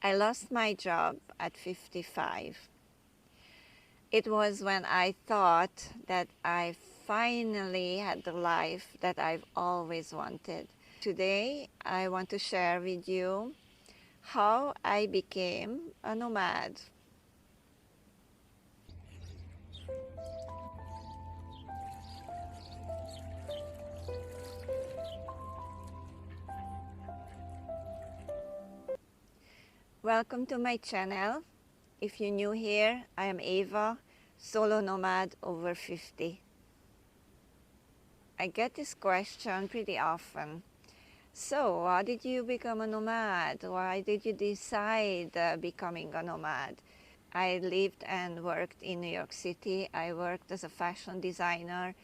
I lost my job at 55. It was when I thought that I finally had the life that I've always wanted. Today, I want to share with you how I became a nomad. Welcome to my channel. If you're new here, I am Eva, solo nomad over 50. I get this question pretty often. So, how did you become a nomad? Why did you decide becoming a nomad? I lived and worked in New York City. I worked as a fashion designer.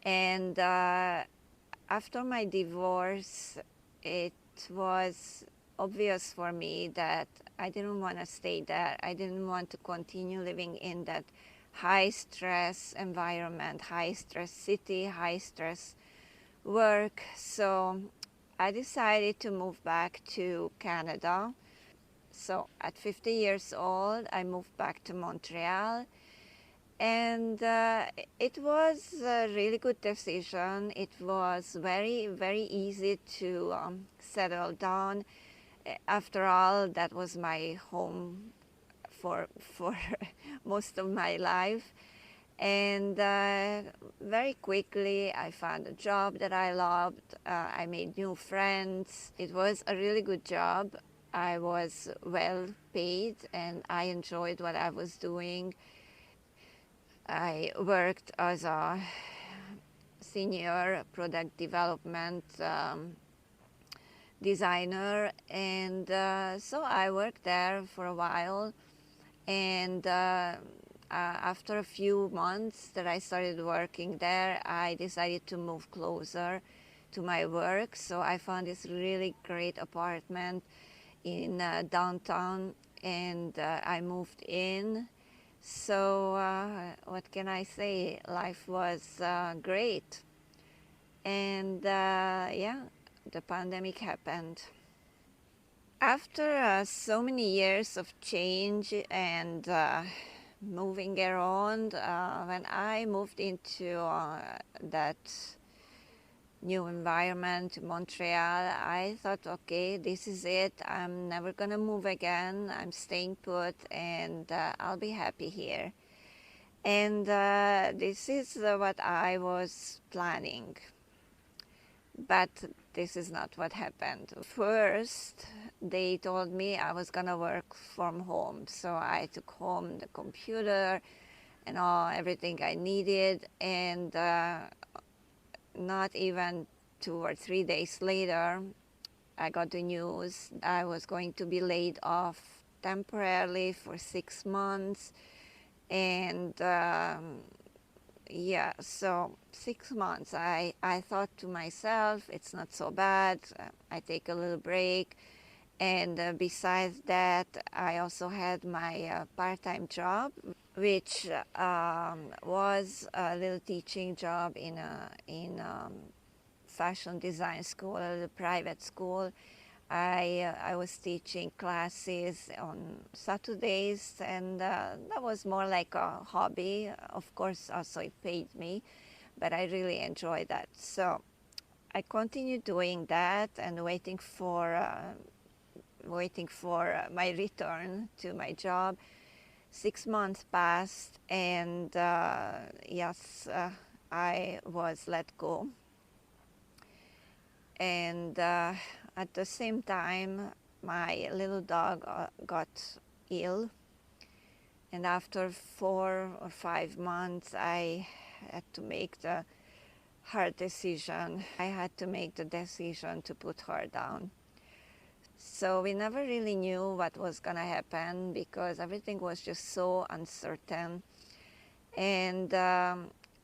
And after my divorce, it was obvious for me that I didn't want to stay there. I didn't want to continue living in that high stress environment, high stress city, high stress work. So I decided to move back to Canada. So at 50 years old, I moved back to Montreal. And it was a really good decision. It was very, very easy to settle down. After all, that was my home for most of my life. And very quickly, I found a job that I loved. I made new friends. It was a really good job. I was well paid and I enjoyed what I was doing. I worked as a senior product development designer, and so I worked there for a while. And after a few months that I started working there, I decided to move closer to my work. So I found this really great apartment in downtown, and I moved in. So what can I say? Life was great. And yeah, the pandemic happened. After so many years of change and moving around, when I moved into that new environment, Montreal, I thought, okay, this is it. I'm never gonna move again. I'm staying put, and I'll be happy here. And this is what I was planning. But this is not what happened. First, they told me I was gonna work from home. So I took home the computer and everything I needed. And not even 2 or 3 days later, I got the news I was going to be laid off temporarily for 6 months. And yeah, so 6 months, I thought to myself, it's not so bad. I take a little break. And besides that, I also had my part-time job, which was a little teaching job in a fashion design school, a little private school. I was teaching classes on Saturdays, and that was more like a hobby. Of course, also it paid me, but I really enjoyed that. So I continued doing that and waiting for my return to my job. 6 months passed, and yes, I was let go. And at the same time, my little dog got ill. And after 4 or 5 months, I had to make the hard decision. I had to make the decision to put her down. So we never really knew what was going to happen because everything was just so uncertain. And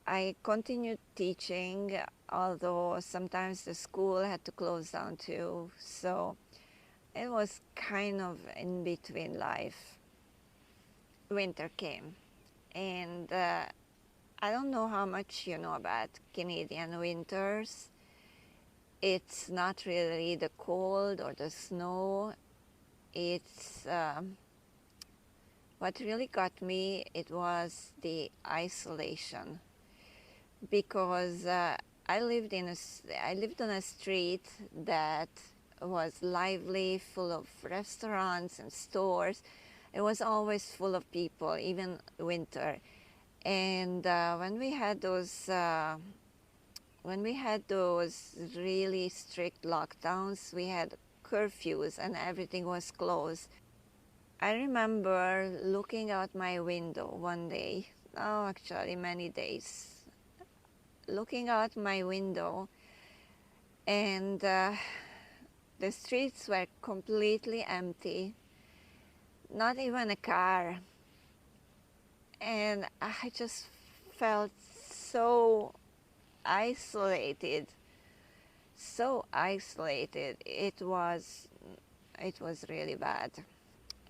I continued teaching, although sometimes the school had to close down too. So it was kind of in between life. Winter came, and I don't know how much you know about Canadian winters. It's not really the cold or the snow. it's what really got me, it was the isolation, because I lived on a street that was lively, full of restaurants and stores. It was always full of people, even winter. And when we had those really strict lockdowns, we had curfews and everything was closed. I remember looking out my window one day, oh, actually many days, looking out my window, and the streets were completely empty, not even a car. And I just felt so isolated, so isolated. It was really bad.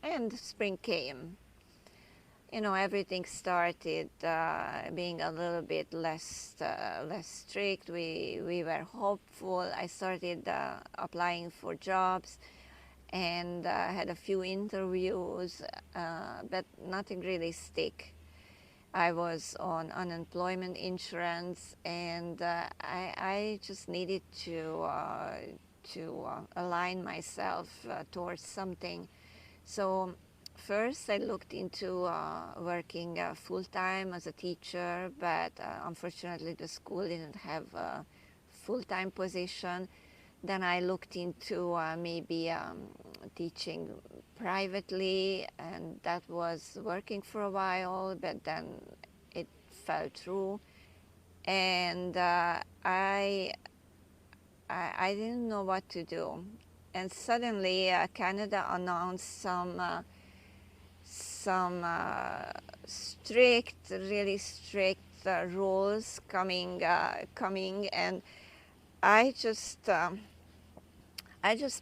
And spring came. You know, everything started being a little bit less strict. We were hopeful. I started applying for jobs, and had a few interviews, but nothing really stick. I was on unemployment insurance, and I just needed to align myself towards something. So first I looked into working full-time as a teacher, but unfortunately the school didn't have a full-time position. Then I looked into maybe teaching privately, and that was working for a while, but then it fell through. And I didn't know what to do. And suddenly Canada announced some strict, really strict rules coming, and I just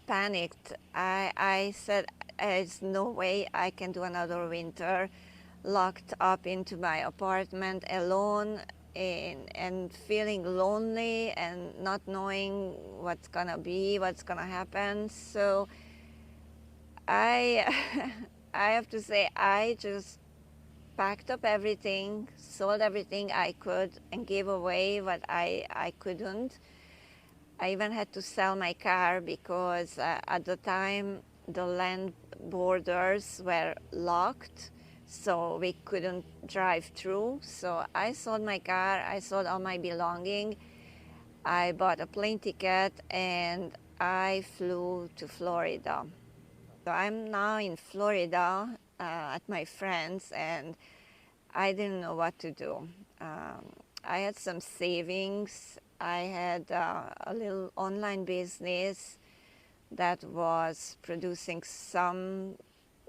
panicked. I said, there's no way I can do another winter locked up into my apartment alone, and feeling lonely and not knowing what's gonna happen. So I I have to say, I just packed up everything, sold everything I could, and gave away what I couldn't. I even had to sell my car because at the time the land borders were locked, so we couldn't drive through. So I sold my car, I sold all my belongings, I bought a plane ticket, and I flew to Florida. So I'm now in Florida at my friend's, and I didn't know what to do. I had some savings. I had a little online business that was producing some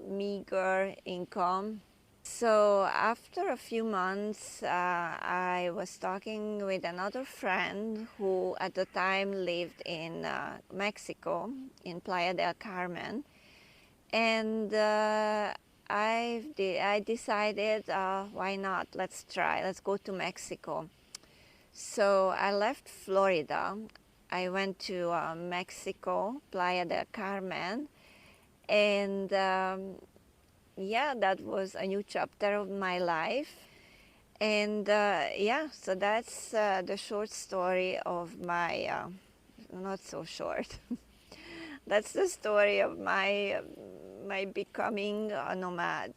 meager income. So after a few months, I was talking with another friend who at the time lived in Mexico, in Playa del Carmen. And I decided, why not? Let's try. Let's go to Mexico. So I left Florida. I went to Mexico, Playa del Carmen, and yeah, that was a new chapter of my life. And yeah, so that's the short story of my, not so short. That's the story of my becoming a nomad.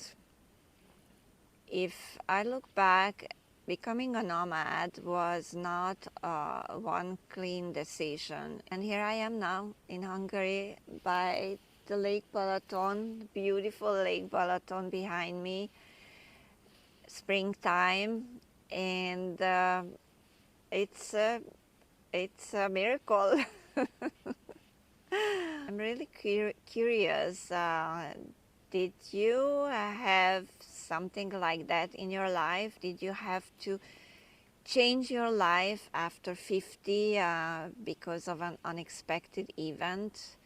If I look back, becoming a nomad was not one clean decision. And here I am now in Hungary by the Lake Balaton, beautiful Lake Balaton behind me, springtime, and it's a miracle. I'm really curious. Did you have something like that in your life? Did you have to change your life after 50 because of an unexpected event,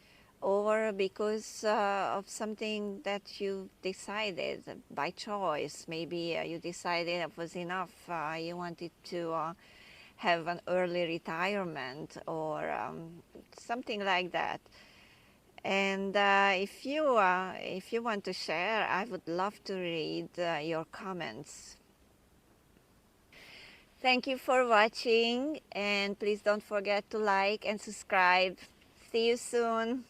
or because of something that you decided by choice? Maybe you decided it was enough. You wanted to have an early retirement, or something like that. And if you want to share, I would love to read your comments. Thank you for watching, and please don't forget to like and subscribe. See you soon.